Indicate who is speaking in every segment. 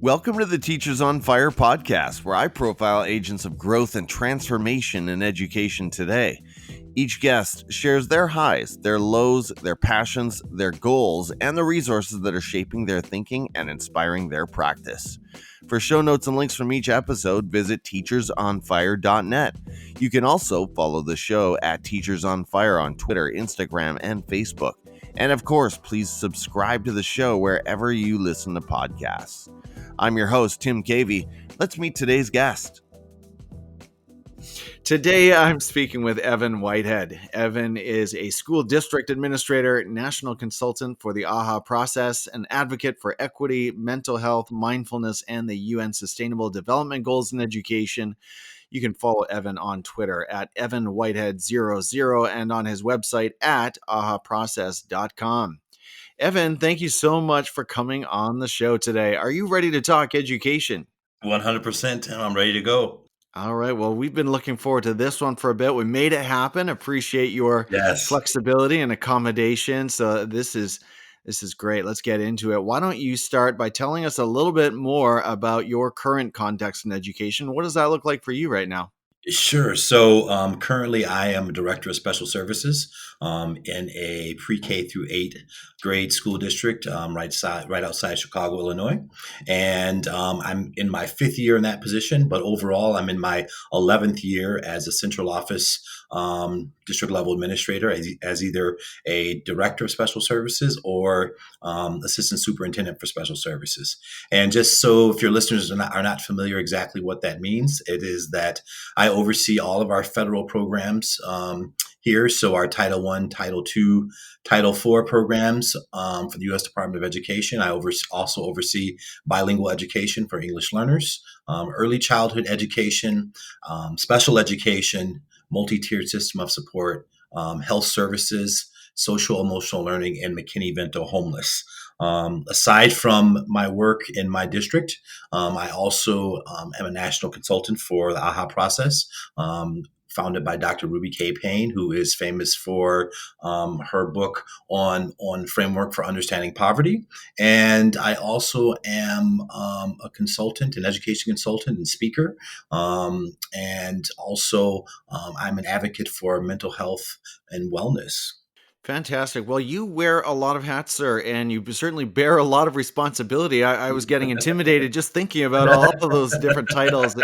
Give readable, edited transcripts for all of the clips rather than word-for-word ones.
Speaker 1: Welcome to the Teachers on Fire podcast, where I profile agents of growth and transformation in education today. Each guest shares their highs, their lows, their passions, their goals, and the resources that are shaping their thinking and inspiring their practice. For show notes and links from each episode, visit teachersonfire.net. You can also follow the show at Teachers on Fire on Twitter, Instagram, and Facebook. And of course, please subscribe to the show wherever you listen to podcasts. I'm your host, Tim Cavey. Let's meet today's guest. Today, I'm speaking with Evan Whitehead. Evan is a school district administrator, national consultant for the AHA process, an advocate for equity, mental health, mindfulness, and the UN Sustainable Development Goals in education. You can follow Evan on Twitter at EvanWhitehead00 and on his website at ahaprocess.com. Evan, thank you so much for coming on the show today. Are you ready to talk education?
Speaker 2: 100%, Tim. I'm ready to go.
Speaker 1: All right. Well, we've been looking forward to this one for a bit. We made it happen. Appreciate your flexibility and accommodation. So this is great. Let's get into it. Why don't you start by telling us a little bit more about your current context in education? What does that look like for you right now?
Speaker 2: Sure. So currently I am a director of special services in a pre-K through 8 grade school district right outside Chicago, Illinois. And I'm in my 5th year in that position, but overall I'm in my 11th year as a central office district level administrator as either a director of special services or assistant superintendent for special services. And just so if your listeners are not familiar exactly what that means, it is that I oversee all of our federal programs here. So our Title I, Title II, Title IV programs for the U.S. Department of Education. I also oversee bilingual education for English learners, early childhood education, special education, multi-tiered system of support, health services, social emotional learning, and McKinney-Vento homeless. Aside from my work in my district, I also am a national consultant for the AHA process, founded by Dr. Ruby K. Payne, who is famous for her book on framework for understanding poverty. And I also am a consultant, an education consultant and speaker. And also I'm an advocate for mental health and wellness.
Speaker 1: Fantastic. Well, you wear a lot of hats, sir, and you certainly bear a lot of responsibility. I was getting intimidated just thinking about all of those different titles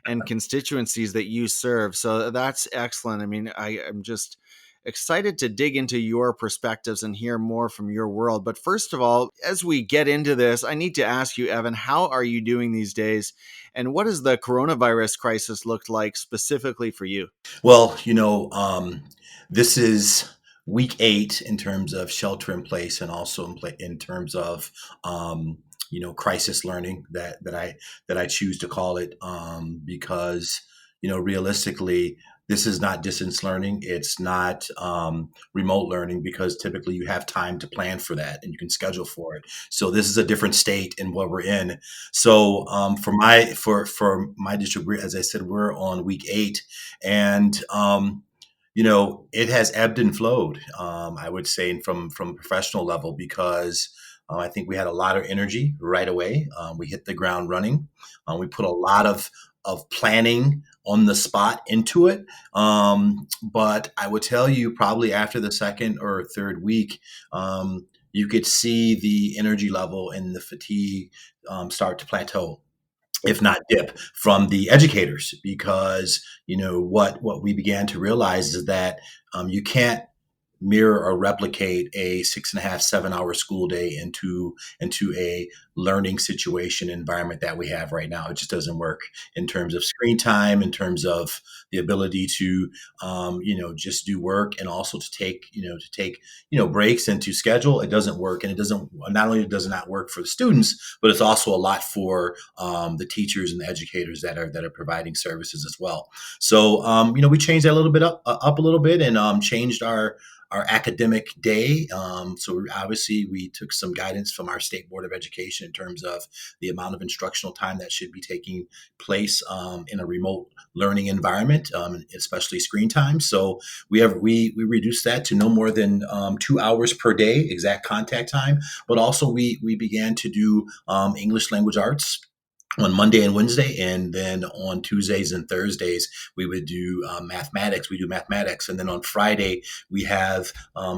Speaker 1: and constituencies that you serve. So that's excellent. I mean, I am just excited to dig into your perspectives and hear more from your world. But first of all, as we get into this, I need to ask you, Evan, how are you doing these days? And what does the coronavirus crisis look like specifically for you?
Speaker 2: Well, this is week 8 in terms of shelter in place and also in terms of crisis learning that I choose to call it because realistically this is not distance learning. It's not remote learning because typically you have time to plan for that and you can schedule for it. So this is a different state in what we're in. So for my district, as I said, we're on week 8 and it has ebbed and flowed, I would say, from a professional level, because I think we had a lot of energy right away. We hit the ground running. We put a lot of planning on the spot into it. But I would tell you probably after the second or third week, you could see the energy level and the fatigue start to plateau, if not dip, from the educators, because what we began to realize is that you can't mirror or replicate a 6.5, 7-hour school day into a learning situation environment that we have right now. It just doesn't work in terms of screen time, in terms of the ability to just do work, and also to take breaks and to schedule. It doesn't work, and it doesn't, not only does it not work for the students, but it's also a lot for the teachers and the educators that are providing services as well. So we changed that a little bit up a little bit, and changed our academic day. So obviously we took some guidance from our State Board of Education in terms of the amount of instructional time that should be taking place in a remote learning environment, especially screen time. So we reduced that to no more than 2 hours per day, exact contact time. But also we began to do English language arts on Monday and Wednesday, and then on Tuesdays and Thursdays we would do mathematics. We do mathematics, and then on Friday we have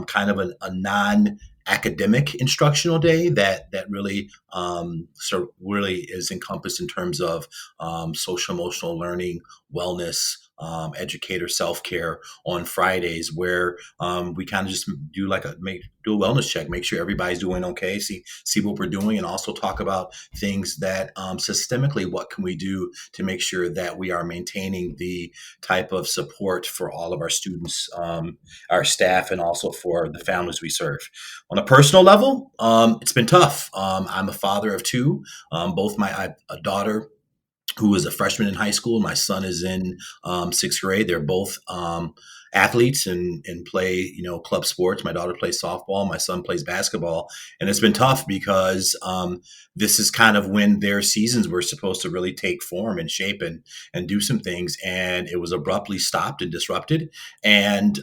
Speaker 2: kind of a non academic instructional day that really really is encompassed in terms of social emotional learning, wellness, educator self-care on Fridays, where we kind of just do do a wellness check, make sure everybody's doing okay, see what we're doing, and also talk about things that systemically, what can we do to make sure that we are maintaining the type of support for all of our students, our staff, and also for the families we serve. On a personal level, it's been tough. I'm a father of two. Both a daughter who is a freshman in high school. My son is in sixth grade. They're both athletes and play, club sports. My daughter plays softball. My son plays basketball. And it's been tough because this is kind of when their seasons were supposed to really take form and shape and do some things. And it was abruptly stopped and disrupted. And,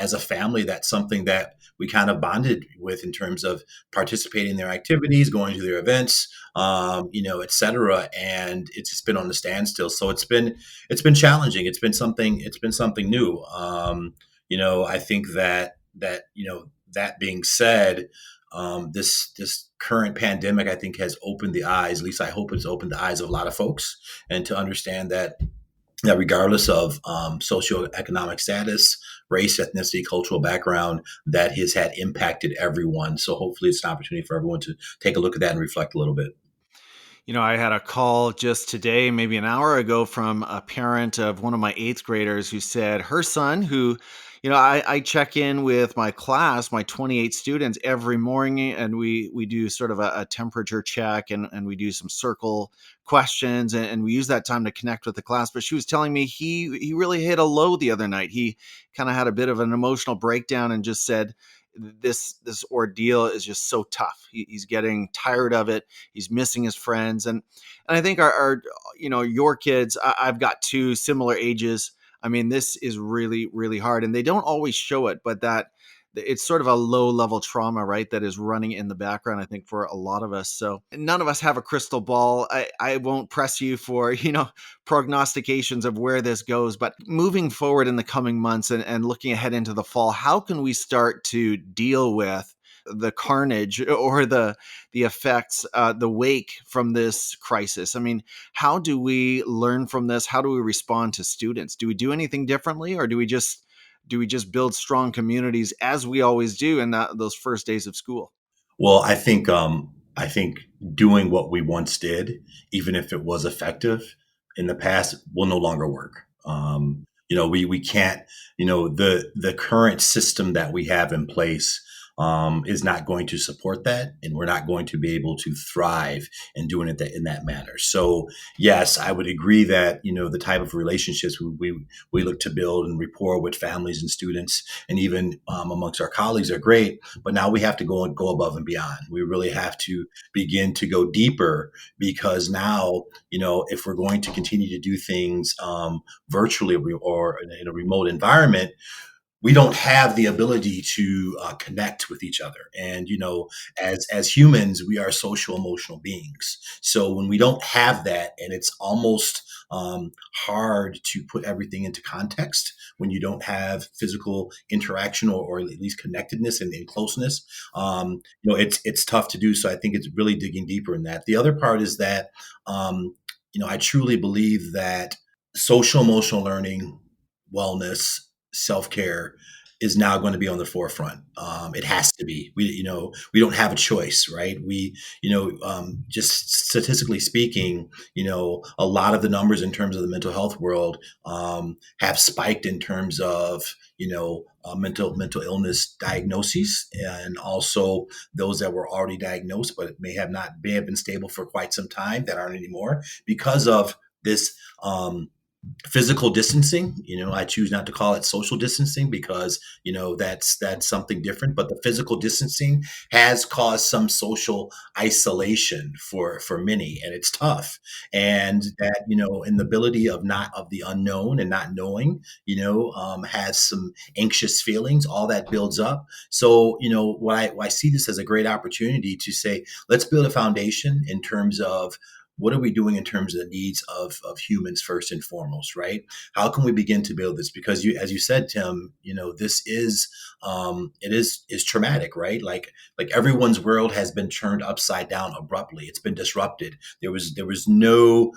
Speaker 2: as a family, that's something that we kind of bonded with in terms of participating in their activities, going to their events, et cetera. And it's just been on the standstill. So it's been challenging. It's been something new. I think that being said, this current pandemic, I think, has opened the eyes. At least I hope it's opened the eyes of a lot of folks, and to understand that regardless of socioeconomic status, race, ethnicity, cultural background, that has had impacted everyone. So hopefully it's an opportunity for everyone to take a look at that and reflect a little bit.
Speaker 1: I had a call just today, maybe an hour ago, from a parent of one of my eighth graders who said her son, who, I check in with my class, my 28 students every morning, and we do sort of a temperature check, and we do some circle questions, and we use that time to connect with the class. But she was telling me he really hit a low the other night. He kind of had a bit of an emotional breakdown and just said, this ordeal is just so tough. He's getting tired of it. He's missing his friends, and I think our your kids. I've got two similar ages. I mean, this is really, really hard, and they don't always show it, but that it's sort of a low level trauma, right? That is running in the background, I think, for a lot of us. So none of us have a crystal ball. I won't press you for, prognostications of where this goes, but moving forward in the coming months and looking ahead into the fall, how can we start to deal with the carnage or the effects, the wake from this crisis? I mean, how do we learn from this? How do we respond to students? Do we do anything differently, or do we just build strong communities as we always do in those first days of school?
Speaker 2: Well, I think doing what we once did, even if it was effective in the past, will no longer work. We can't. The current system that we have in place is not going to support that, and we're not going to be able to thrive in doing it in that manner. So, yes, I would agree that the type of relationships we look to build and rapport with families and students, and even amongst our colleagues, are great. But now we have to go above and beyond. We really have to begin to go deeper, because now, if we're going to continue to do things virtually or in a remote environment, we don't have the ability to connect with each other. And as humans, we are social emotional beings. So when we don't have that, and it's almost hard to put everything into context when you don't have physical interaction, or at least connectedness and closeness, it's tough to do. So I think it's really digging deeper in that. The other part is that I truly believe that social emotional learning, wellness, self care is now going to be on the forefront. It has to be. We don't have a choice, right? Just statistically speaking, a lot of the numbers in terms of the mental health world have spiked in terms of mental illness diagnoses, and also those that were already diagnosed but may have been stable for quite some time, that aren't anymore, because of this. physical distancing. I choose not to call it social distancing because that's something different. But the physical distancing has caused some social isolation for many, and it's tough. And that inability of the unknown and not knowing, has some anxious feelings. All that builds up. So what I see this as a great opportunity to say, let's build a foundation in terms of what are we doing in terms of the needs of humans first and foremost, right? How can we begin to build this? Because as you said, Tim, this is it is traumatic, right? Like everyone's world has been turned upside down abruptly. It's been disrupted. There was no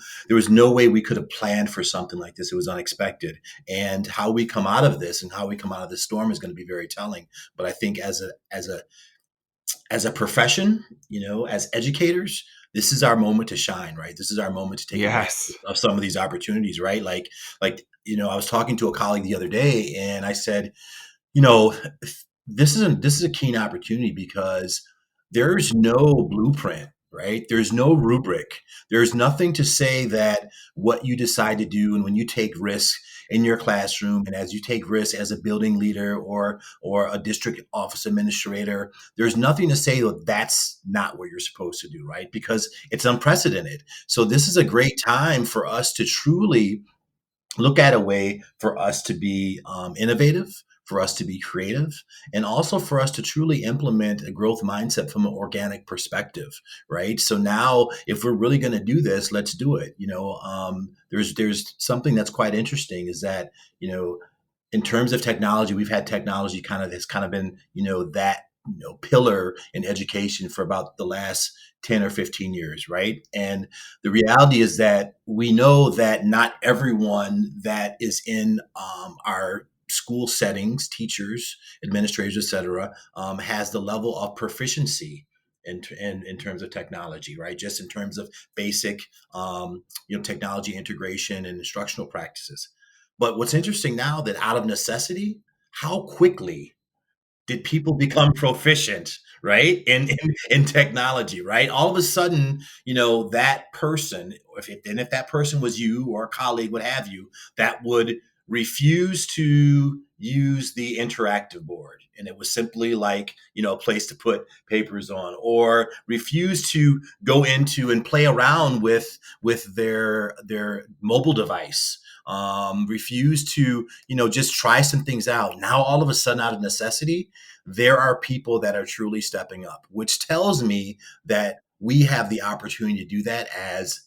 Speaker 2: way we could have planned for something like this. It was unexpected. And how we come out of this and how we come out of this storm is going to be very telling. But I think as a profession, as educators, this is our moment to shine, right? This is our moment to take advantage
Speaker 1: Yes.
Speaker 2: of some of these opportunities, right? I was talking to a colleague the other day, and I said, you know, this is a keen opportunity because there's no blueprint, right? There's no rubric. There's nothing to say that what you decide to do and when you take risks in your classroom and as you take risks as a building leader or a district office administrator, there's nothing to say that that's not what you're supposed to do, right? Because it's unprecedented. So this is a great time for us to truly look at a way for us to be innovative, for us to be creative, and also for us to truly implement a growth mindset from an organic perspective, right? So now, if we're really going to do this, let's do it. There's something that's quite interesting is that in terms of technology, we've had technology has been, that, pillar in education for about the last 10 or 15 years, right? And the reality is that we know that not everyone that is in our school settings, teachers, administrators, et cetera, has the level of proficiency in terms of technology, right? Just in terms of basic, technology integration and instructional practices. But what's interesting now that out of necessity, how quickly did people become proficient, right, in technology, right? All of a sudden, that person, if that person was you or a colleague, what have you, that would refuse to use the interactive board, and it was simply like a place to put papers on, or refuse to go into and play around with their mobile device, refuse to just try some things out. Now all of a sudden, out of necessity, there are people that are truly stepping up, which tells me that we have the opportunity to do that as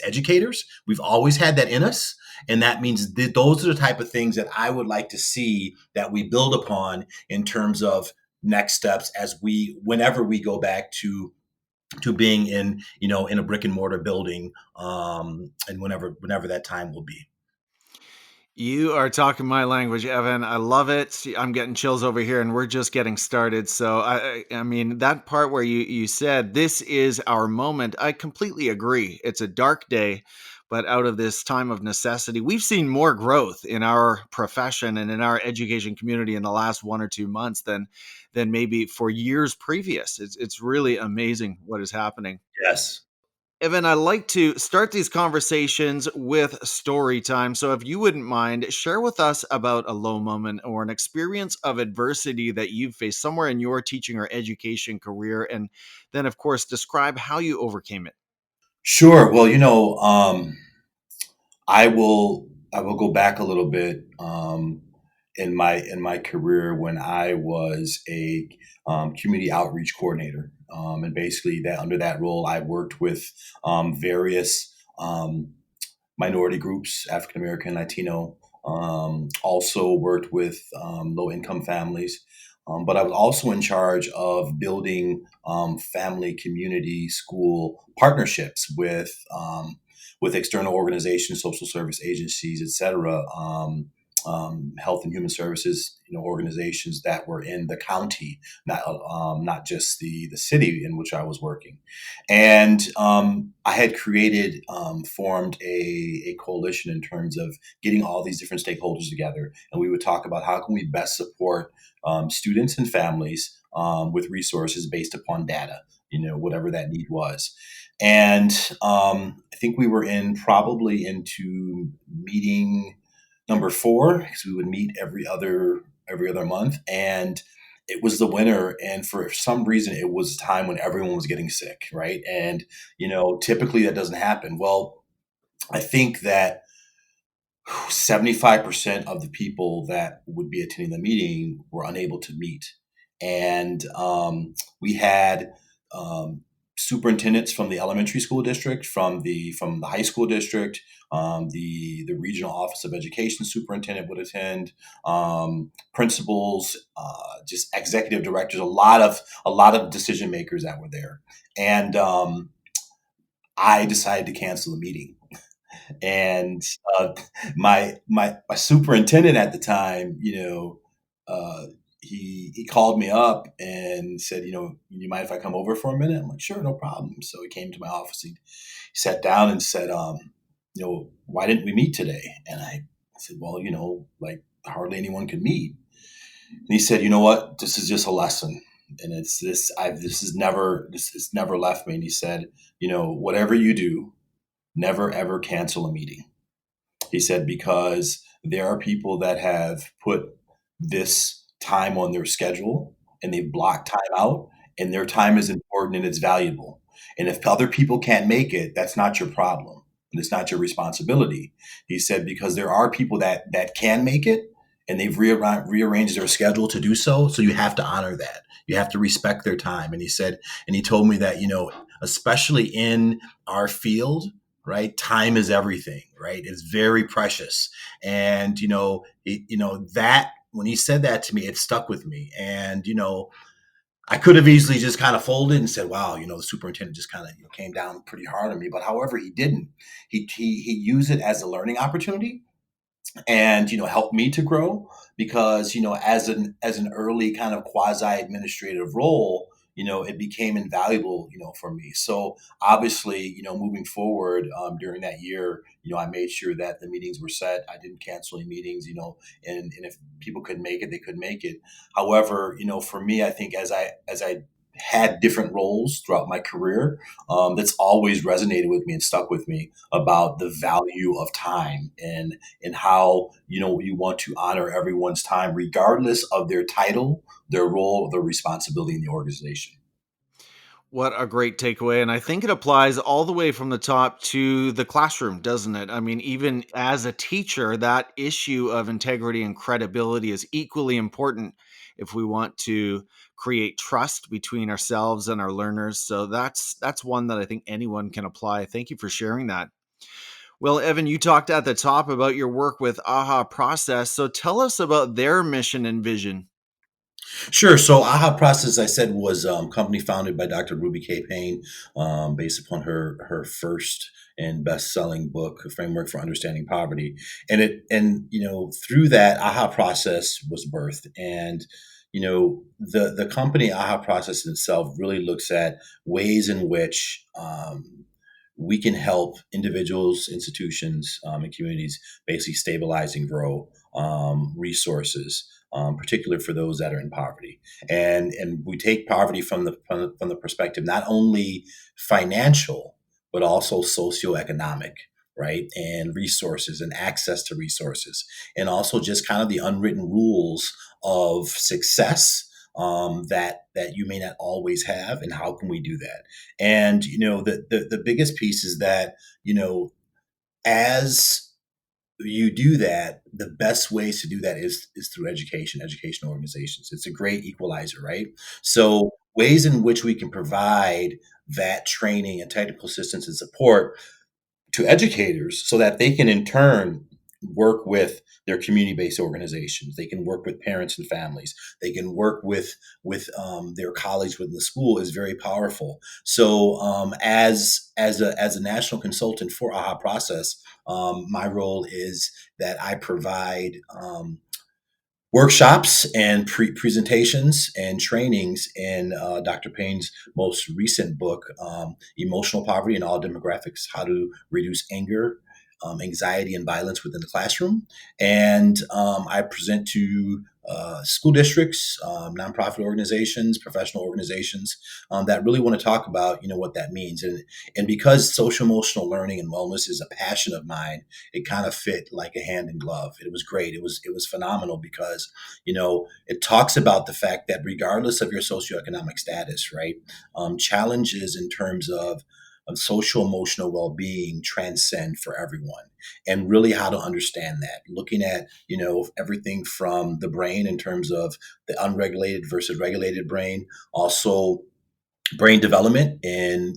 Speaker 2: educators. We've always had that in us, and that means those are the type of things that I would like to see that we build upon in terms of next steps as whenever we go back to being in a brick and mortar building, and whenever that time will be.
Speaker 1: You are talking my language, Evan. I love it. See, I'm getting chills over here, and we're just getting started. So, I mean, that part where you said this is our moment, I completely agree. It's a dark day, but out of this time of necessity, we've seen more growth in our profession and in our education community in the last 1 or 2 months than maybe for years previous. It's really amazing what is happening.
Speaker 2: Yes.
Speaker 1: Evan, I like to start these conversations with story time. So, if you wouldn't mind, share with us about a low moment or an experience of adversity that you've faced somewhere in your teaching or education career. And then, of course, describe how you overcame it.
Speaker 2: Sure. Well, I will go back a little bit, in my career when I was a community outreach coordinator, and basically that under that role I worked with various minority groups, African American, Latino. Also worked with low income families. But I was also in charge of building family, community, school partnerships with external organizations, social service agencies, et cetera, health and human services, organizations that were in the county, not just the city in which I was working. And I had formed a coalition in terms of getting all these different stakeholders together, and we would talk about how can we best support students and families with resources based upon data, whatever that need was. And I think we were probably into meeting number 4, because we would meet every other month, and it was the winter. And for some reason, it was a time when everyone was getting sick, right? And typically that doesn't happen. Well, I think that 75% of the people that would be attending the meeting were unable to meet. And we had um, superintendents from the elementary school district, from the high school district, the regional office of education superintendent would attend, principals, just executive directors, a lot of decision makers that were there. And I decided to cancel the meeting. And uh, my superintendent at the time, uh, he called me up and said, you mind if I come over for a minute? I'm like, sure, no problem. So he came to my office. He sat down and said, why didn't we meet today? And I said, well, like hardly anyone could meet. And he said, you know what? This is just a lesson. And it's this. This has never left me. And he said, whatever you do, never ever cancel a meeting. He said, because there are people that have put this time on their schedule and they've blocked time out, and their time is important and it's valuable. And if other people can't make it, that's not your problem. And it's not your responsibility. He said, because there are people that can make it, and they've rearranged their schedule to do so. So you have to honor that. You have to respect their time. And he said, and he told me that, especially in our field, right? Time is everything, right? It's very precious. And, that when he said that to me, it stuck with me. And, I could have easily just kind of folded and said, wow, the superintendent just kind of came down pretty hard on me. But however, he didn't. He used it as a learning opportunity, and help me to grow, because as an early kind of quasi administrative role, it became invaluable for me. So obviously, moving forward, during that year, I made sure that the meetings were set. I didn't cancel any meetings, and if people could make it, they could make it. However, for me, I think as I had different roles throughout my career, that's always resonated with me and stuck with me about the value of time, and how you want to honor everyone's time regardless of their title, their role, their responsibility in the organization.
Speaker 1: What a great takeaway. And I think it applies all the way from the top to the classroom, doesn't it? I mean, even as a teacher, that issue of integrity and credibility is equally important if we want to create trust between ourselves and our learners. So that's one that I think anyone can apply. Thank you for sharing that. Well, Evan, you talked at the top about your work with AHA Process. So tell us about their mission and vision.
Speaker 2: Sure. So AHA Process, I said, was company founded by Dr. Ruby K. Payne, based upon her first and best-selling book, A Framework for Understanding Poverty. And through that, AHA Process was birthed. And the company AHA Process itself really looks at ways in which we can help individuals, institutions, and communities basically stabilize and grow resources, particularly for those that are in poverty. And we take poverty from the perspective not only financial, but also socioeconomic, right? And resources and access to resources, and also just kind of the unwritten rules of success, that you may not always have, and how can we do that? And the biggest piece is that as you do that, the best ways to do that is through educational organizations. It's a great equalizer, right? So ways in which we can provide that training and technical assistance and support to educators, so that they can in turn work with their community-based organizations. They can work with parents and families. They can work with their colleagues within the school, is very powerful. So as a national consultant for AHA Process, my role is that I provide workshops and presentations and trainings in Dr. Payne's most recent book, Emotional Poverty in All Demographics: How to Reduce Anger, Anxiety, and Violence Within the Classroom. And I present to school districts, nonprofit organizations, professional organizations that really want to talk about, what that means. And because social emotional learning and wellness is a passion of mine, it kind of fit like a hand in glove. It was great. It was phenomenal because, it talks about the fact that regardless of your socioeconomic status, right, challenges in terms of social emotional well-being transcend for everyone, and really how to understand that, looking at everything from the brain in terms of the unregulated versus regulated brain, also brain development and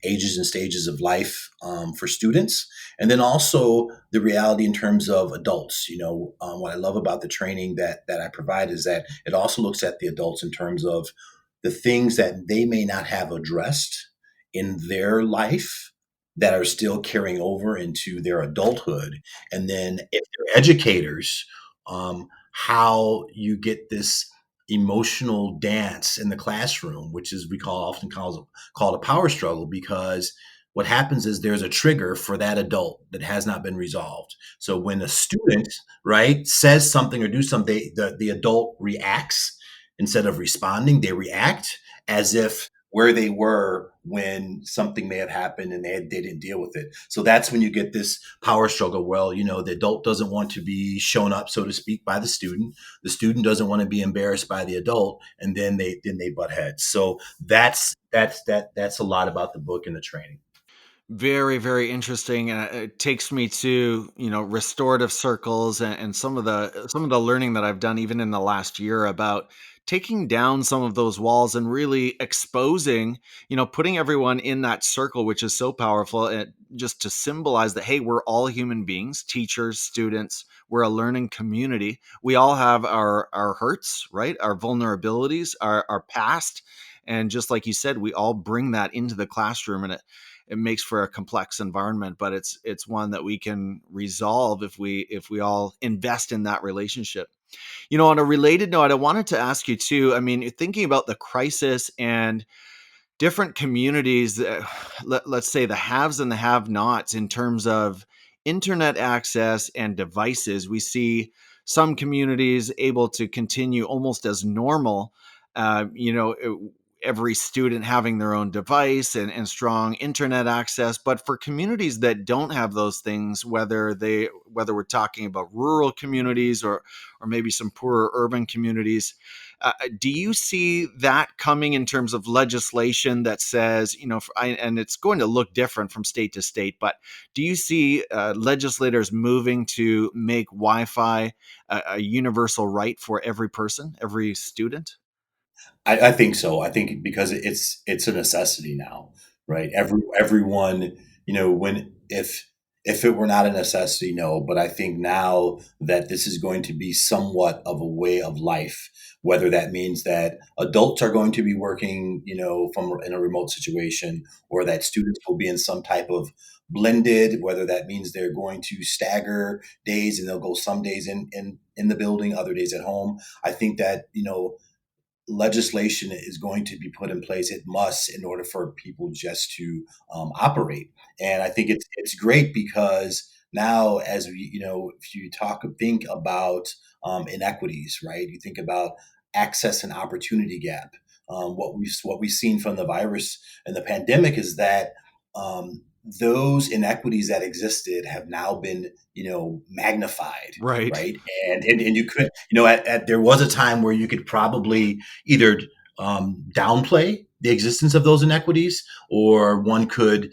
Speaker 2: ages and stages of life for students, and then also the reality in terms of adults. What I love about the training that I provide is that it also looks at the adults in terms of the things that they may not have addressed in their life that are still carrying over into their adulthood. And then if they're educators, how you get this emotional dance in the classroom, which is we call often called a power struggle, because what happens is there's a trigger for that adult that has not been resolved. So when a student, right, says something or do something, the adult reacts instead of responding. They react as if where they were when something may have happened and they didn't deal with it. So that's when you get this power struggle. Well, the adult doesn't want to be shown up, so to speak, by the student. The student doesn't want to be embarrassed by the adult, and then they butt heads. So that's a lot about the book and the training.
Speaker 1: Very, very interesting, and it takes me to restorative circles and some of the learning that I've done even in the last year about taking down some of those walls and really exposing, putting everyone in that circle, which is so powerful, and just to symbolize that, hey, we're all human beings, teachers, students, we're a learning community. We all have our hurts, right? Our vulnerabilities, our past, and just like you said, we all bring that into the classroom, and it makes for a complex environment, but it's one that we can resolve if we all invest in that relationship. On a related note, I wanted to ask you too, I mean, thinking about the crisis and different communities, let's say the haves and the have-nots in terms of internet access and devices. We see some communities able to continue almost as normal, every student having their own device and strong internet access. But for communities that don't have those things, whether we're talking about rural communities or maybe some poorer urban communities, do you see that coming in terms of legislation that says, and it's going to look different from state to state, but do you see legislators moving to make Wi-Fi a universal right for every person, every student?
Speaker 2: I think so. I think because it's a necessity now, right? Everyone, when if it were not a necessity, no. But I think now that this is going to be somewhat of a way of life, whether that means that adults are going to be working, from in a remote situation, or that students will be in some type of blended, whether that means they're going to stagger days and they'll go some days in the building, other days at home. I think that, legislation is going to be put in place. It must, in order for people just to operate. And I think it's great because now, as we, if you think about inequities, right? You think about access and opportunity gap. What we've seen from the virus and the pandemic is that those inequities that existed have now been magnified,
Speaker 1: Right.
Speaker 2: right? And you could, there was a time where you could probably either downplay the existence of those inequities, or one could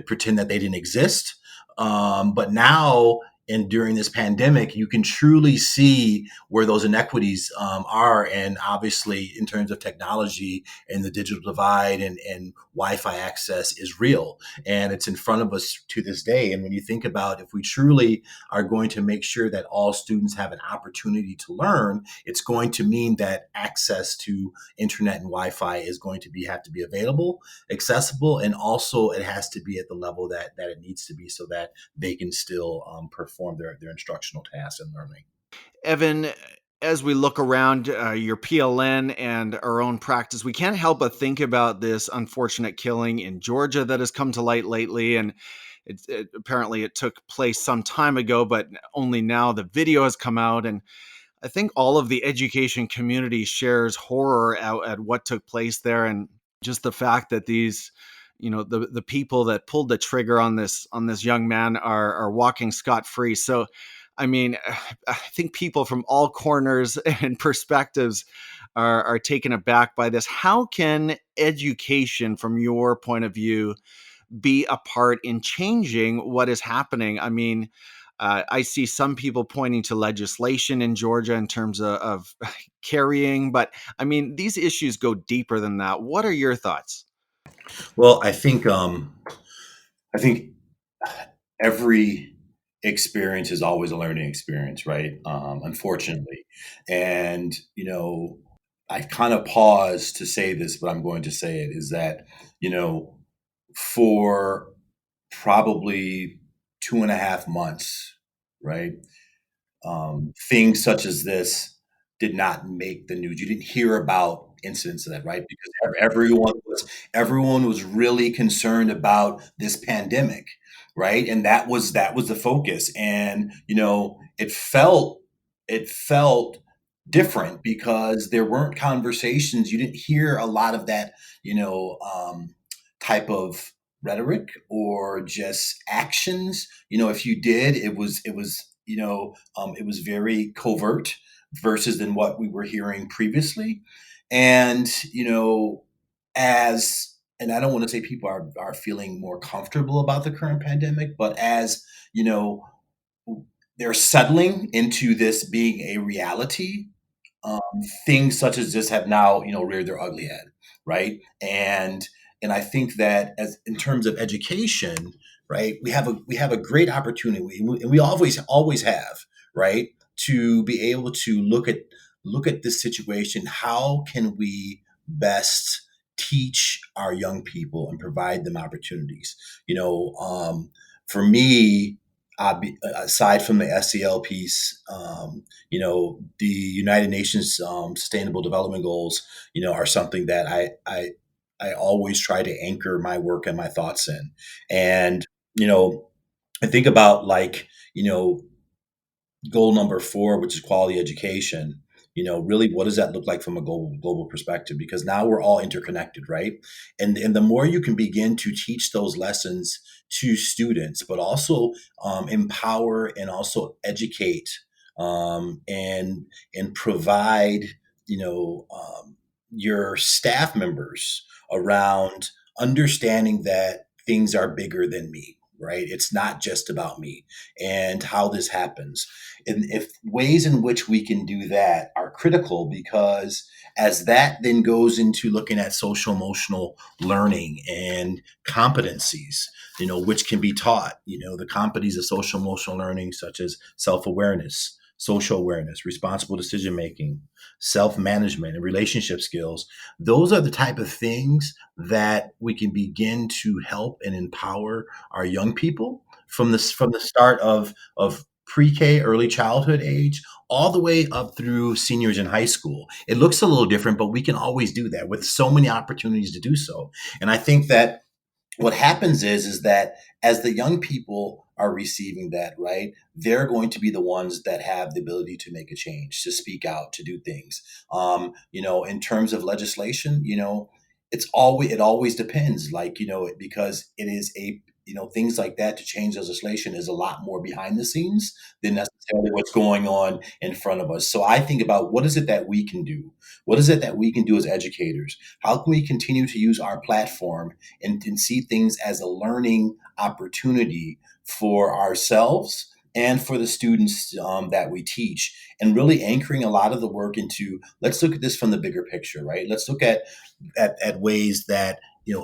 Speaker 2: pretend that they didn't exist. But now, and during this pandemic, you can truly see where those inequities are. And obviously, in terms of technology and the digital divide and Wi-Fi access is real, and it's in front of us to this day. And when you think about, if we truly are going to make sure that all students have an opportunity to learn, it's going to mean that access to internet and Wi-Fi is going to have to be available, accessible, and also it has to be at the level that it needs to be, so that they can still perform their instructional tasks and learning.
Speaker 1: Evan, as we look around your PLN and our own practice, we can't help but think about this unfortunate killing in Georgia that has come to light lately. And apparently it took place some time ago, but only now the video has come out. And
Speaker 3: I think all of the education community shares horror at what took place there, and just the fact that these, the people that pulled the trigger on this young man are walking scot free. So, I mean, I think people from all corners and perspectives are taken aback by this. How can education, from your point of view, be a part in changing what is happening? I mean, I see some people pointing to legislation in Georgia in terms of carrying, but I mean, these issues go deeper than that. What are your thoughts?
Speaker 2: Well, I think every experience is always a learning experience, right? Unfortunately, and I kind of pause to say this, but I'm going to say it, is that you know, for probably 2.5 months, right? Things such as this did not make the news. You didn't hear about incidents of that, right? Because everyone was really concerned about this pandemic, right? And that was the focus. And it felt different because there weren't conversations. You didn't hear a lot of that, type of rhetoric or just actions. If you did, it was very covert versus than what we were hearing previously. And, as and I don't want to say people are feeling more comfortable about the current pandemic, but as, you know, they're settling into this being a reality, um, things such as this have now, reared their ugly head, right? And I think that as in terms of education, right, we have a great opportunity, and we always have, right, to be able to look at this situation. How can we best teach our young people and provide them opportunities? For me, aside from the SEL piece, the United Nations Sustainable Development Goals, are something that I always try to anchor my work and my thoughts in. And you know, I think about, like, goal number 4, which is quality education. Really, what does that look like from a global perspective? Because now we're all interconnected, right? And the more you can begin to teach those lessons to students, but also empower and also educate, and provide, your staff members around understanding that things are bigger than me, right? It's not just about me and how this happens. And if ways in which we can do that are critical, because as that then goes into looking at social emotional learning and competencies, which can be taught, the competencies of social emotional learning, such as self-awareness, social awareness, responsible decision making, self-management, and relationship skills. Those are the type of things that we can begin to help and empower our young people from the start of pre-K, early childhood age, all the way up through seniors in high school. It looks a little different, but we can always do that with so many opportunities to do so. And I think that what happens is that as the young people are receiving that, right, they're going to be the ones that have the ability to make a change, to speak out, to do things. In terms of legislation, it always depends, like, because it is a things like that. To change legislation is a lot more behind the scenes than necessarily what's going on in front of us. So I think about, what is it that we can do? What is it that we can do as educators? How can we continue to use our platform and see things as a learning opportunity for ourselves and for the students that we teach, and really anchoring a lot of the work into, let's look at this from the bigger picture, right? Let's look at ways that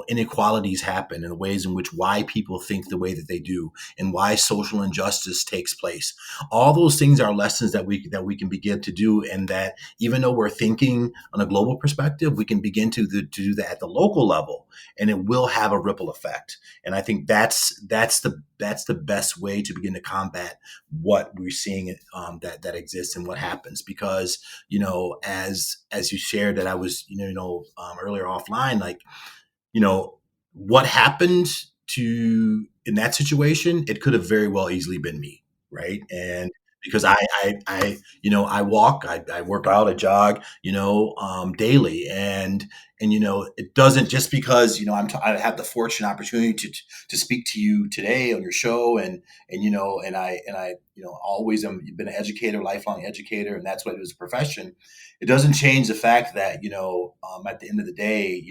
Speaker 2: inequalities happen, and the ways in which why people think the way that they do, and why social injustice takes place. All those things are lessons that we can begin to do, and that even though we're thinking on a global perspective, we can begin to do that at the local level, and it will have a ripple effect. And I think that's the best way to begin to combat what we're seeing, that exists and what happens. Because as you shared, that I was earlier offline, like, what happened to in that situation, it could have very well easily been me, right? And because I walk, I work out, I jog, daily. And, it doesn't just because, I have the fortunate opportunity to speak to you today on your show. And always you've been an educator, lifelong educator, and that's what it was a profession. It doesn't change the fact that, at the end of the day,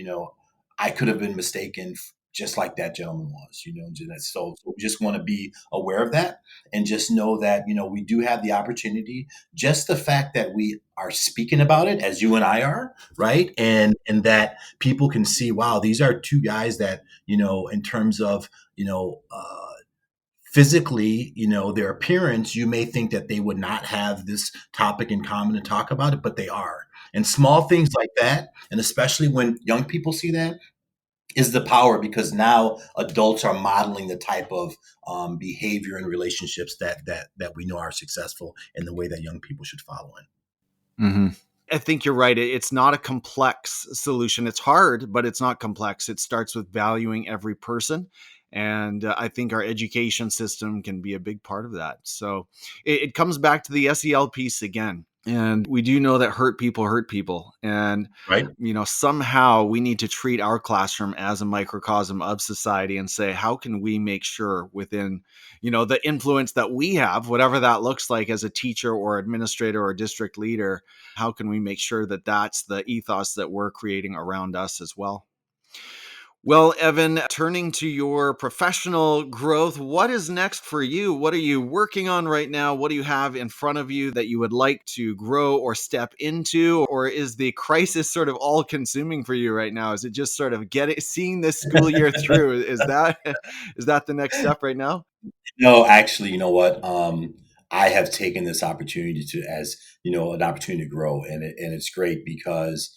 Speaker 2: I could have been mistaken just like that gentleman was, so we just want to be aware of that and just know that, we do have the opportunity, just the fact that we are speaking about it as you and I are, right? And that people can see, wow, these are two guys that, in terms of, physically, their appearance, you may think that they would not have this topic in common to talk about it, but they are. And small things like that, and especially when young people see that, is the power, because now adults are modeling the type of behavior and relationships that we know are successful, in the way that young people should follow in.
Speaker 3: Mm-hmm. I think you're right. It's not a complex solution. It's hard, but it's not complex. It starts with valuing every person. And I think our education system can be a big part of that. So it comes back to the SEL piece again. And we do know that hurt people. And,
Speaker 2: Right.
Speaker 3: somehow we need to treat our classroom as a microcosm of society and say, how can we make sure within, the influence that we have, whatever that looks like as a teacher or administrator or district leader, how can we make sure that that's the ethos that we're creating around us as well? Well, Evan, turning to your professional growth, what is next for you? What are you working on right now? What do you have in front of you that you would like to grow or step into? Or is the crisis sort of all consuming for you right now? Is it just sort of seeing this school year through? Is that is that the next step right now?
Speaker 2: No, actually, you know what? I have taken this opportunity as an opportunity to grow, and it's great because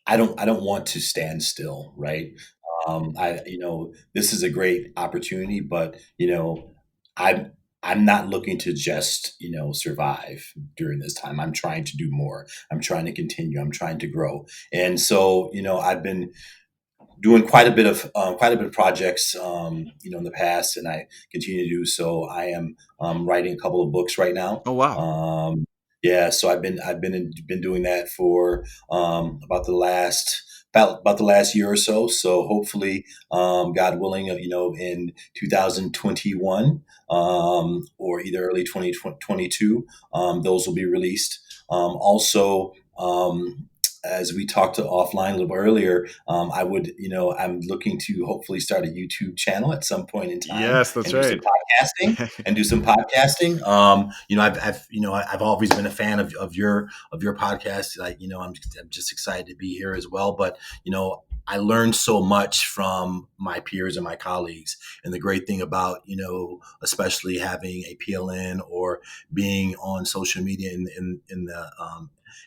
Speaker 2: I don't want to stand still, right? This is a great opportunity, but I'm I'm not looking to just survive during this time. I'm trying to do more. I'm trying to continue. I'm trying to grow, and so I've been doing quite a bit of projects, in the past, and I continue to do so. I am writing a couple of books right now.
Speaker 3: Oh, wow.
Speaker 2: Yeah, so I've been doing that for about the last year or so. So hopefully, God willing, in 2021, or either early 2022, those will be released. Also. As we talked to offline a little bit earlier, I'm looking to hopefully start a YouTube channel at some point in time
Speaker 3: Yes, that's
Speaker 2: and do some
Speaker 3: right.
Speaker 2: podcasting. I've always been a fan of your podcast. I'm just excited to be here as well. But I learned so much from my peers and my colleagues. And the great thing about, especially having a PLN or being on social media in the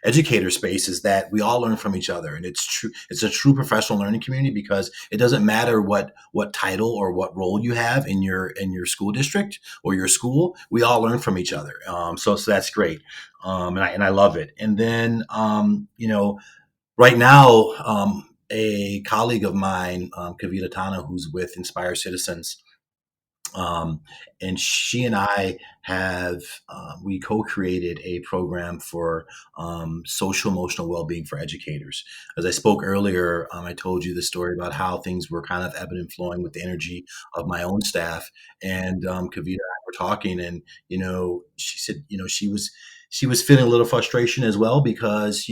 Speaker 2: educator space, is that we all learn from each other. And it's true. It's a true professional learning community, because it doesn't matter what title or what role you have in your school district or your school. We all learn from each other. So that's great. And I love it. And then, right now, a colleague of mine, Kavita Tana, who's with Inspire Citizens, and she and I have we co-created a program for social emotional well-being for educators. As I spoke earlier, I told you the story about how things were kind of ebbing and flowing with the energy of my own staff. And Kavita and I were talking, and she said, she was feeling a little frustration as well, because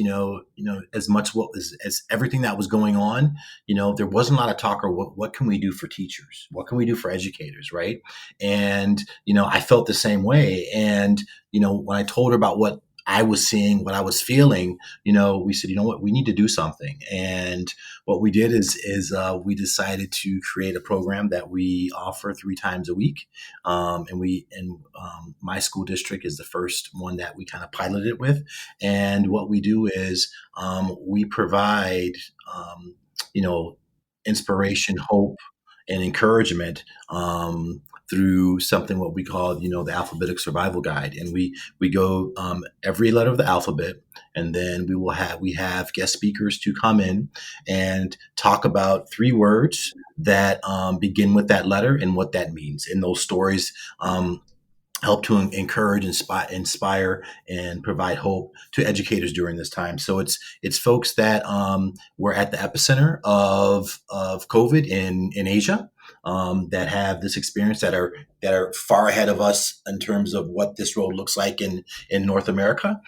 Speaker 2: as much as everything that was going on, there wasn't a lot of talk, or what can we do for teachers, what can we do for educators, right? And I felt the same way. And when I told her about what I was seeing, what I was feeling, we said, you know what, we need to do something. And what we did is we decided to create a program that we offer 3 times a week. And my school district is the first one that we kind of piloted with. And what we do is we provide, you know, inspiration, hope, and encouragement, through something what we call, the alphabetic survival guide. And we go every letter of the alphabet, and then we have guest speakers to come in and talk about 3 words that begin with that letter and what that means. And those stories, help to encourage, inspire, and provide hope to educators during this time. So it's folks that were at the epicenter of COVID in Asia, that have this experience, that are far ahead of us in terms of what this road looks like in North America.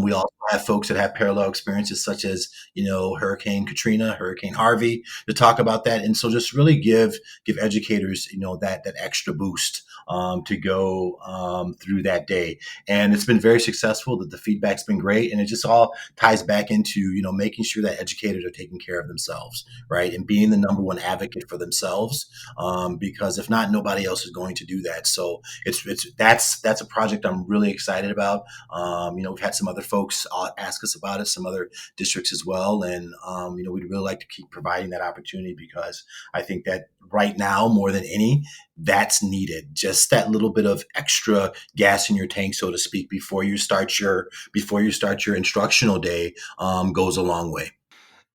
Speaker 2: We also have folks that have parallel experiences, such as Hurricane Katrina, Hurricane Harvey, to talk about that, and so just really give educators that extra boost to go through that day. And it's been very successful. That the feedback's been great, and it just all ties back into making sure that educators are taking care of themselves, right, and being the number one advocate for themselves, because if not, nobody else is going to do that. So that's a project I'm really excited about. We've had some other folks ask us about it, some other districts as well, and we'd really like to keep providing that opportunity, because I think that right now, more than any, that's needed. Just that little bit of extra gas in your tank, so to speak, before you start your instructional day, goes a long way.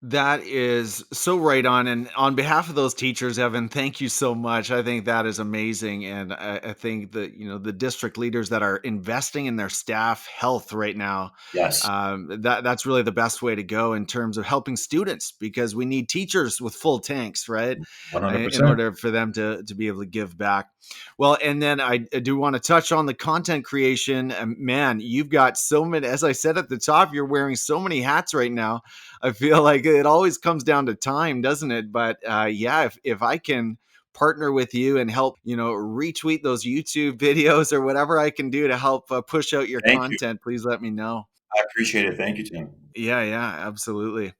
Speaker 3: That is so right on. And on behalf of those teachers, Evan, thank you so much. I think that is amazing. And I think that, the district leaders that are investing in their staff health right now,
Speaker 2: Yes,
Speaker 3: that's really the best way to go in terms of helping students, because we need teachers with full tanks, right?
Speaker 2: one hundred
Speaker 3: In
Speaker 2: percent.
Speaker 3: order for them to be able to give back. Well, and then I do want to touch on the content creation. Man, you've got so many, as I said at the top, you're wearing so many hats right now. I feel like it always comes down to time, doesn't it? But yeah, if I can partner with you and help, retweet those YouTube videos or whatever I can do to help push out your
Speaker 2: Thank you.
Speaker 3: content, please let me know.
Speaker 2: I appreciate it. Thank you, Tim.
Speaker 3: Yeah, yeah, absolutely.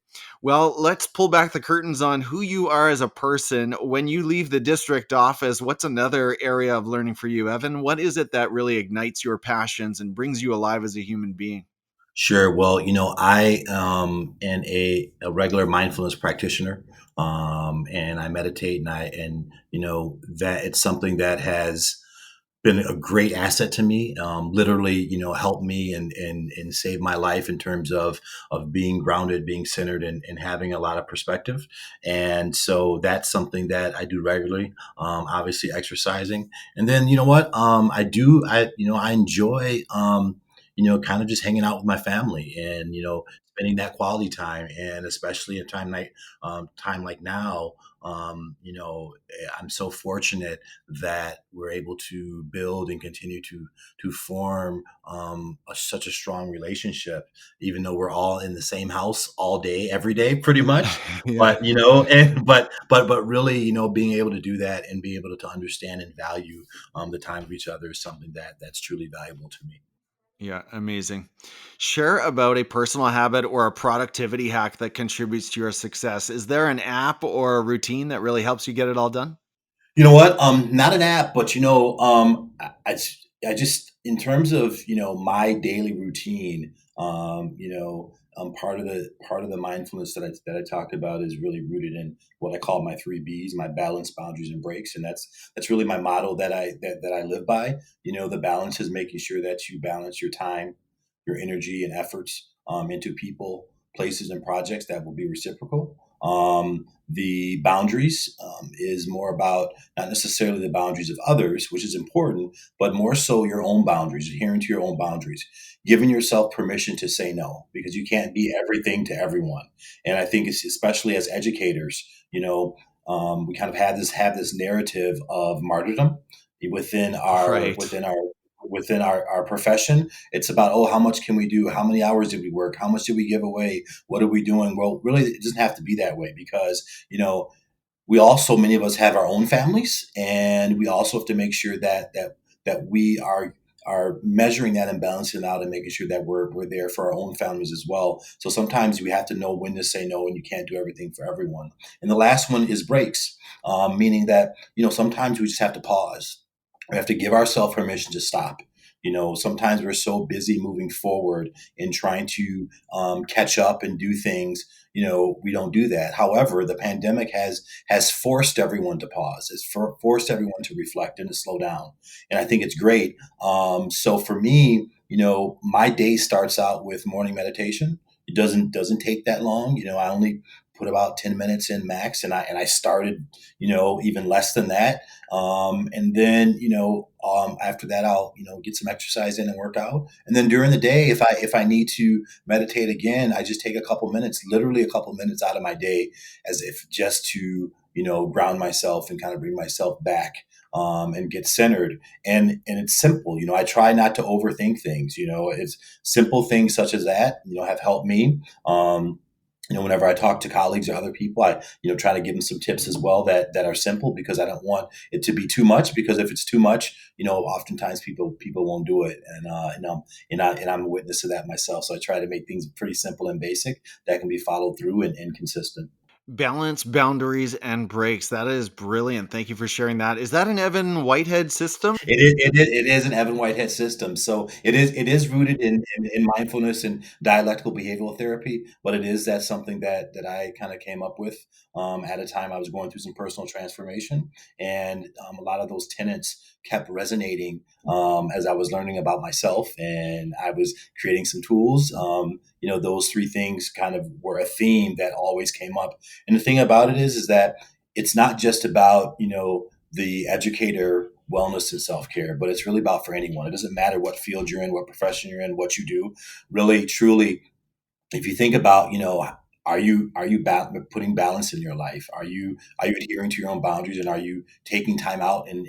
Speaker 3: Well, let's pull back the curtains on who you are as a person. When you leave the district office, what's another area of learning for you, Evan? What is it that really ignites your passions and brings you alive as a human being?
Speaker 2: Sure. Well, I am a regular mindfulness practitioner, and I meditate, and that it's something that has been a great asset to me. Literally, helped me and saved my life in terms of being grounded, being centered, and having a lot of perspective. And so that's something that I do regularly. Obviously, exercising, and then you know what I do. I enjoy kind of just hanging out with my family, and spending that quality time, and especially a time like now. I'm so fortunate that we're able to build and continue to form such a strong relationship, even though we're all in the same house all day, every day, pretty much.
Speaker 3: Yeah.
Speaker 2: But but really, being able to do that and be able to understand and value the time of each other is something that's truly valuable to me.
Speaker 3: Yeah, amazing. Share about a personal habit or a productivity hack that contributes to your success. Is there an app or a routine that really helps you get it all done?
Speaker 2: You know what? Not an app, but I just, in terms of my daily routine, part of the mindfulness that I talked about is really rooted in what I call my three B's: my balance, boundaries, and breaks, and that's really my motto that I live by. The balance is making sure that you balance your time, your energy, and efforts into people, places, and projects that will be reciprocal. The boundaries is more about not necessarily the boundaries of others, which is important, but more so your own boundaries, adhering to your own boundaries, giving yourself permission to say no, because you can't be everything to everyone. And I think it's especially as educators, we kind of have this narrative of martyrdom within our
Speaker 3: Right.
Speaker 2: within our within our profession. It's about, oh, how much can we do, how many hours did we work, how much did we give away, what are we doing? Well, really, it doesn't have to be that way, because we also, many of us have our own families, and we also have to make sure that we are measuring that and balancing out, and making sure that we're there for our own families as well. So sometimes we have to know when to say no, and you can't do everything for everyone. And the last one is breaks, meaning that sometimes we just have to pause. We have to give ourselves permission to stop. Sometimes we're so busy moving forward and trying to catch up and do things. We don't do that. However, the pandemic has forced everyone to pause. It's forced everyone to reflect and to slow down. And I think it's great. So for me, my day starts out with morning meditation. It doesn't take that long. I only put about 10 minutes in max, and I started, even less than that. And then, after that, I'll, get some exercise in and work out. And then during the day, if I need to meditate again, I just take a couple minutes, literally a couple minutes out of my day, as if just to, ground myself and kind of bring myself back, and get centered. And it's simple. I try not to overthink things. It's simple things such as that, have helped me. Whenever I talk to colleagues or other people, I, try to give them some tips as well that are simple, because I don't want it to be too much. Because if it's too much, oftentimes people won't do it, and I'm a witness to that myself. So I try to make things pretty simple and basic that can be followed through and consistent.
Speaker 3: Balance, boundaries, and breaks. That is brilliant. Thank you for sharing that. Is that an Evan Whitehead system?
Speaker 2: It is an Evan Whitehead system. So it is rooted in mindfulness and dialectical behavioral therapy, but that's something that I kind of came up with, at a time I was going through some personal transformation, and a lot of those tenets kept resonating, as I was learning about myself, and I was creating some tools. Those three things kind of were a theme that always came up. And the thing about it is that it's not just about, the educator wellness and self-care, but it's really about for anyone. It doesn't matter what field you're in, what profession you're in, what you do. Really, truly, if you think about, are you putting balance in your life? Are you adhering to your own boundaries, and are you taking time out and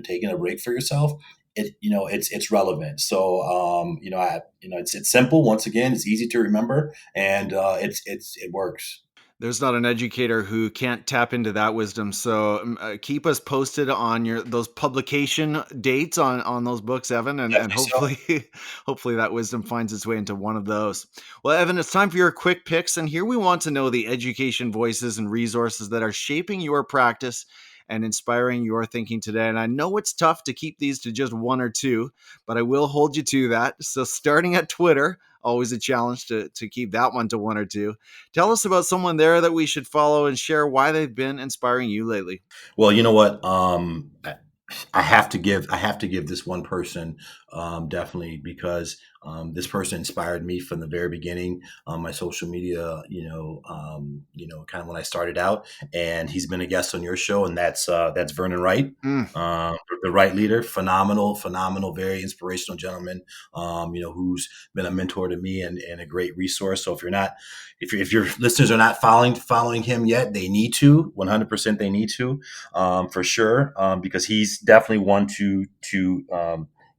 Speaker 2: taking a break for yourself? It's relevant. So, it's simple. Once again, it's easy to remember, and it works.
Speaker 3: There's not an educator who can't tap into that wisdom. So keep us posted on those publication dates on those books, Evan, and
Speaker 2: Definitely so.
Speaker 3: hopefully hopefully that wisdom finds its way into one of those. Well, Evan, it's time for your quick picks, and here we want to know the education voices and resources that are shaping your practice and inspiring your thinking today. And I know it's tough to keep these to just one or two, but I will hold you to that. So starting at Twitter, always a challenge to keep that one to one or two. Tell us about someone there that we should follow and share why they've been inspiring you lately.
Speaker 2: Well, you know what? I have to give this one person, definitely, because this person inspired me from the very beginning on my social media. Kind of when I started out, and he's been a guest on your show, and that's Vernon Wright,
Speaker 3: Mm.
Speaker 2: the Right Leader. Phenomenal, very inspirational gentleman. Who's been a mentor to me and a great resource. So if your listeners are not following him yet, they need to. 100%, they need to, for sure, because he's definitely one to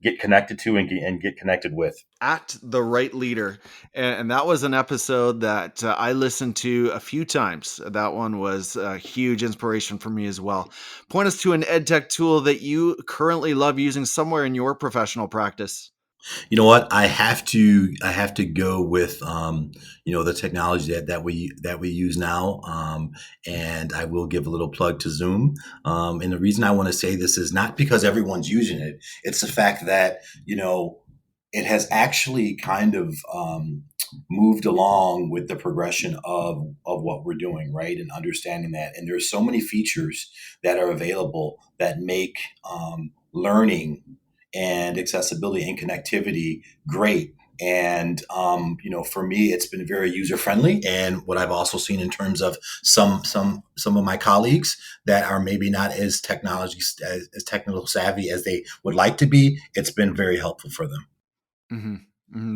Speaker 2: get connected to and get connected with.
Speaker 3: At the Right Leader. And that was an episode that I listened to a few times. That one was a huge inspiration for me as well. Point us to an EdTech tool that you currently love using somewhere in your professional practice.
Speaker 2: You know what? I have to go with, the technology that we use now, and I will give a little plug to Zoom. And the reason I want to say this is not because everyone's using it; it's the fact that it has actually kind of, moved along with the progression of what we're doing, right, and understanding that. And there's so many features that are available that make, learning and accessibility and connectivity great. And for me, it's been very user friendly. And what I've also seen in terms of some of my colleagues that are maybe not as technical savvy as they would like to be, it's been very helpful for them.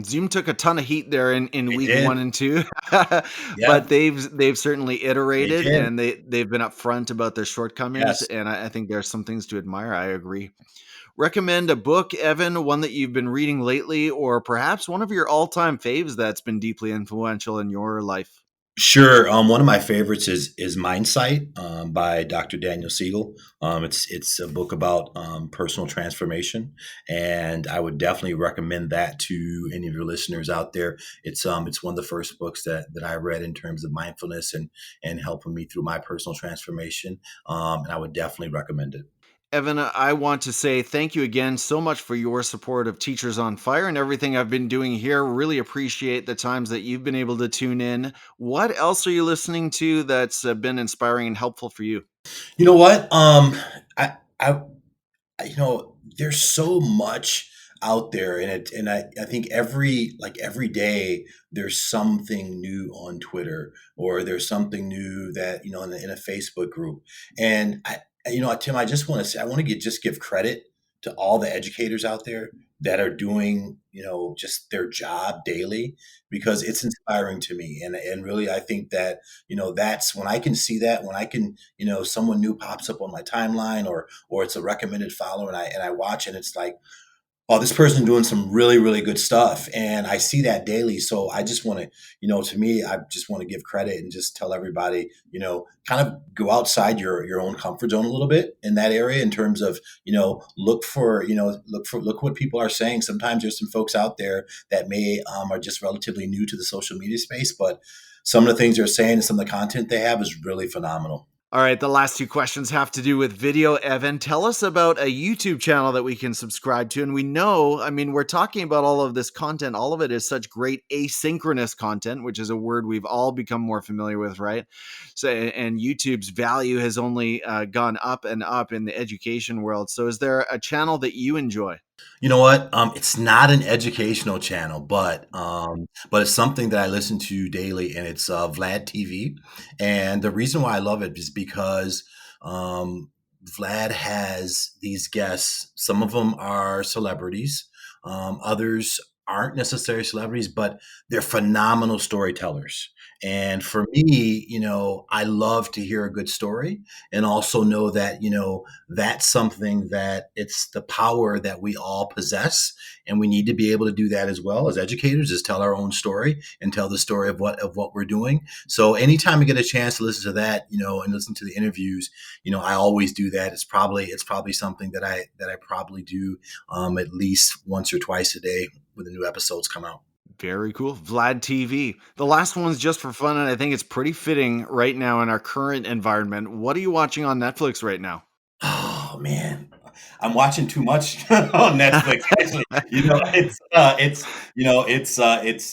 Speaker 3: Zoom took a ton of heat there in
Speaker 2: They
Speaker 3: week
Speaker 2: did,
Speaker 3: one and two,
Speaker 2: yeah,
Speaker 3: but they've certainly
Speaker 2: they
Speaker 3: iterated
Speaker 2: did,
Speaker 3: and they've been upfront about their shortcomings,
Speaker 2: yes.
Speaker 3: and I think there's some things to admire. I agree. Recommend a book, Evan, one that you've been reading lately, or perhaps one of your all-time faves that's been deeply influential in your life.
Speaker 2: Sure. One of my favorites is Mindsight, by Dr. Daniel Siegel. It's a book about, personal transformation, and I would definitely recommend that to any of your listeners out there. It's one of the first books that I read in terms of mindfulness and helping me through my personal transformation. And I would definitely recommend it.
Speaker 3: Evan, I want to say thank you again so much for your support of Teachers on Fire and everything I've been doing here. Really appreciate the times that you've been able to tune in. What else are you listening to that's been inspiring and helpful for you?
Speaker 2: You know what? I there's so much out there, and I think every day there's something new on Twitter, or there's something new that in a Facebook group. And Tim, I just want to say, I want to just give credit to all the educators out there that are doing just their job daily, because it's inspiring to me. And really, I think that that's when I can see that, when I can someone new pops up on my timeline, or it's a recommended follow, and I watch, and it's like, oh, this person doing some really, really good stuff. And I see that daily. So I just want to, to me, I just want to give credit and just tell everybody, kind of go outside your own comfort zone a little bit in that area, in terms of, look what people are saying. Sometimes there's some folks out there that may are just relatively new to the social media space, but some of the things they're saying and some of the content they have is really phenomenal.
Speaker 3: All right, the last two questions have to do with video. Evan, tell us about a YouTube channel that we can subscribe to. And we know, I mean, we're talking about all of this content. All of it is such great asynchronous content, which is a word we've all become more familiar with, right? So, and YouTube's value has only gone up and up in the education world. So is there a channel that you enjoy?
Speaker 2: You know what? It's not an educational channel, but it's something that I listen to daily, and it's Vlad TV. And the reason why I love it is because Vlad has these guests. Some of them are celebrities, others aren't necessarily celebrities, but they're phenomenal storytellers. And for me, I love to hear a good story, and also know that, that's something that it's the power that we all possess. And we need to be able to do that as well as educators, is tell our own story and tell the story of what we're doing. So anytime I get a chance to listen to that, and listen to the interviews, I always do that. It's probably something that I probably do at least once or twice a day when the new episodes come out.
Speaker 3: Very cool. Vlad TV. The last one's just for fun, and I think it's pretty fitting right now in our current environment. What are you watching on Netflix right now?
Speaker 2: Oh man, I'm watching too much on Netflix. Actually,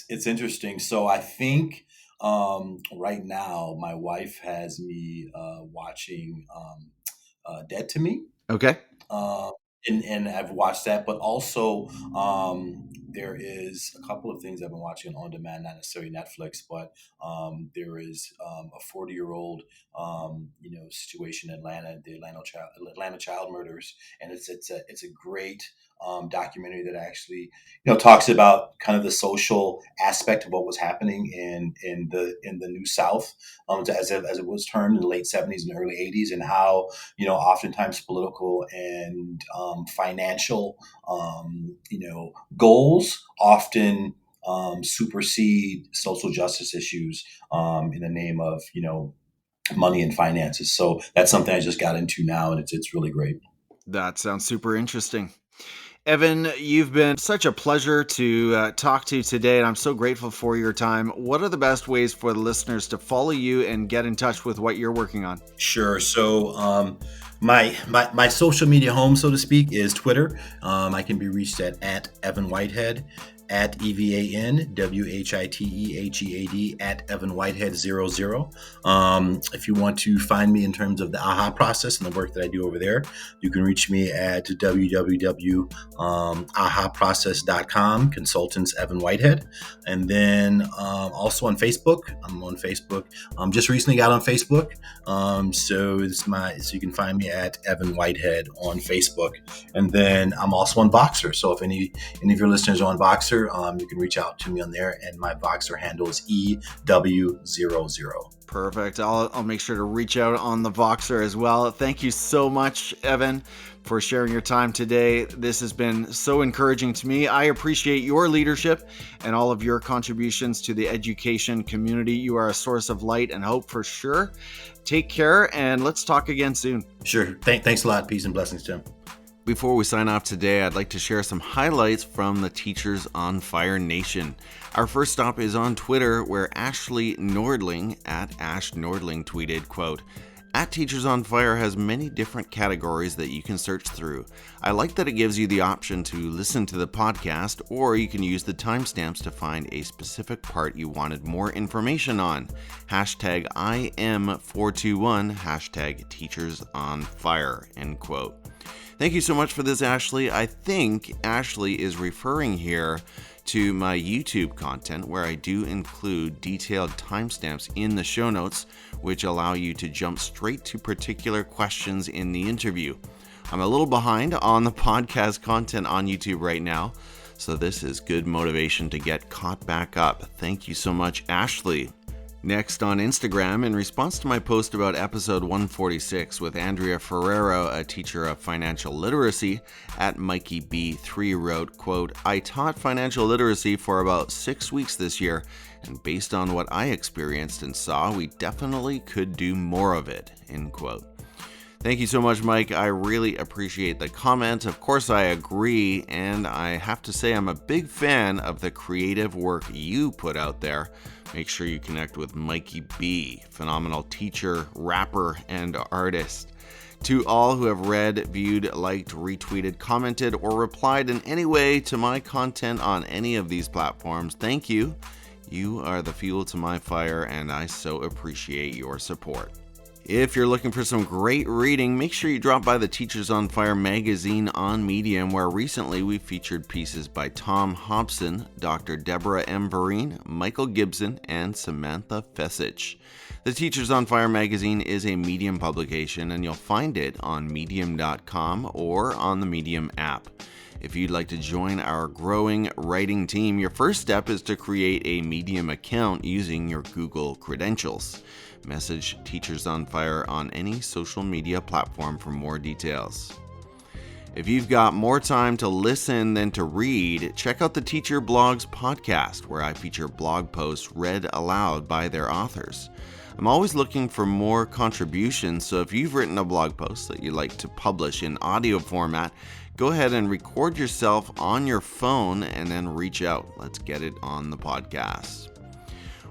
Speaker 2: it's interesting. So I think right now my wife has me watching Dead to Me.
Speaker 3: Okay.
Speaker 2: Uh, and I've watched that, but also there is a couple of things I've been watching on demand, not necessarily Netflix, but there is a 40-year-old situation in Atlanta, the Atlanta child murders, and it's a great documentary that actually talks about kind of the social aspect of what was happening in the New South, as it was termed, in the late 70s and early 80s, and how oftentimes political and financial goals often supersede social justice issues in the name of money and finances. So that's something I just got into now, and it's really great.
Speaker 3: That sounds super interesting. Evan, you've been such a pleasure to talk to today, and I'm so grateful for your time. What are the best ways for the listeners to follow you and get in touch with what you're working on?
Speaker 2: Sure. So my social media home, so to speak, is Twitter. I can be reached at Evan Whitehead, at EvanWhitehead, at Evan Whitehead 00. If you want to find me in terms of the AHA process and the work that I do over there, you can reach me at www.ahaprocess.com, consultants Evan Whitehead. And then also on Facebook. I'm on Facebook. Just recently got on Facebook. So you can find me at Evan Whitehead on Facebook. And then I'm also on Voxer. So if any of your listeners are on Voxer, you can reach out to me on there, and my Voxer handle is EW00.
Speaker 3: Perfect. I'll make sure to reach out on the Voxer as well. Thank you so much, Evan, for sharing your time today. This has been so encouraging to me. I appreciate your leadership and all of your contributions to the education community. You are a source of light and hope for sure. Take care, and let's talk again soon.
Speaker 2: Sure. Thanks a lot. Peace and blessings, Tim.
Speaker 1: Before we sign off today, I'd like to share some highlights from the Teachers on Fire Nation. Our first stop is on Twitter, where Ashley Nordling, at Ash Nordling, tweeted, quote, "At Teachers on Fire has many different categories that you can search through. I like that it gives you the option to listen to the podcast, or you can use the timestamps to find a specific part you wanted more information on. Hashtag IM421, hashtag Teachers on Fire," end quote. Thank you so much for this, Ashley. I think Ashley is referring here to my YouTube content, where I do include detailed timestamps in the show notes, which allow you to jump straight to particular questions in the interview. I'm a little behind on the podcast content on YouTube right now, so this is good motivation to get caught back up. Thank you so much, Ashley. Next on Instagram, in response to my post about episode 146 with Andrea Ferrero, a teacher of financial literacy, at Mikey B3 wrote, quote, "I taught financial literacy for about 6 weeks this year, and based on what I experienced and saw, we definitely could do more of it," end quote. Thank you so much, Mike. I really appreciate the comment. Of course, I agree, and I have to say I'm a big fan of the creative work you put out there. Make sure you connect with Mikey B, phenomenal teacher, rapper, and artist. To all who have read, viewed, liked, retweeted, commented, or replied in any way to my content on any of these platforms, thank you. You are the fuel to my fire, and I so appreciate your support. If you're looking for some great reading, make sure you drop by the Teachers on Fire magazine on Medium, where recently we featured pieces by Tom Hobson, Dr. Deborah M. Vereen, Michael Gibson, and Samantha Fessich. The Teachers on Fire magazine is a Medium publication, and you'll find it on medium.com or on the Medium app. If you'd like to join our growing writing team, your first step is to create a Medium account using your Google credentials. Message Teachers on Fire on any social media platform for more details. If you've got more time to listen than to read, check out the Teacher Blogs podcast, where I feature blog posts read aloud by their authors. I'm always looking for more contributions, so if you've written a blog post that you'd like to publish in audio format, go ahead and record yourself on your phone and then reach out. Let's get it on the podcast.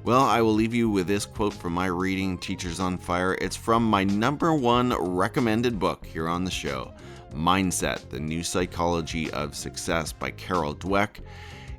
Speaker 1: Well, I will leave you with this quote from my reading, Teachers on Fire. It's from my #1 recommended book here on the show, Mindset, The New Psychology of Success by Carol Dweck.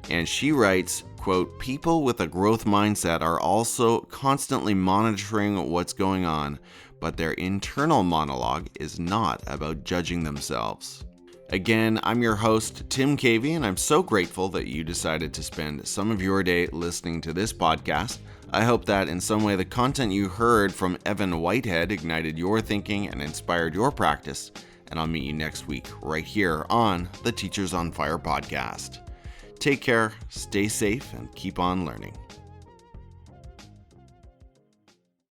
Speaker 1: And she writes, quote, "People with a growth mindset are also constantly monitoring what's going on, but their internal monologue is not about judging themselves." Again, I'm your host, Tim Cavey, and I'm so grateful that you decided to spend some of your day listening to this podcast. I hope that in some way the content you heard from Evan Whitehead ignited your thinking and inspired your practice, and I'll meet you next week right here on the Teachers on Fire podcast. Take care, stay safe, and keep on learning.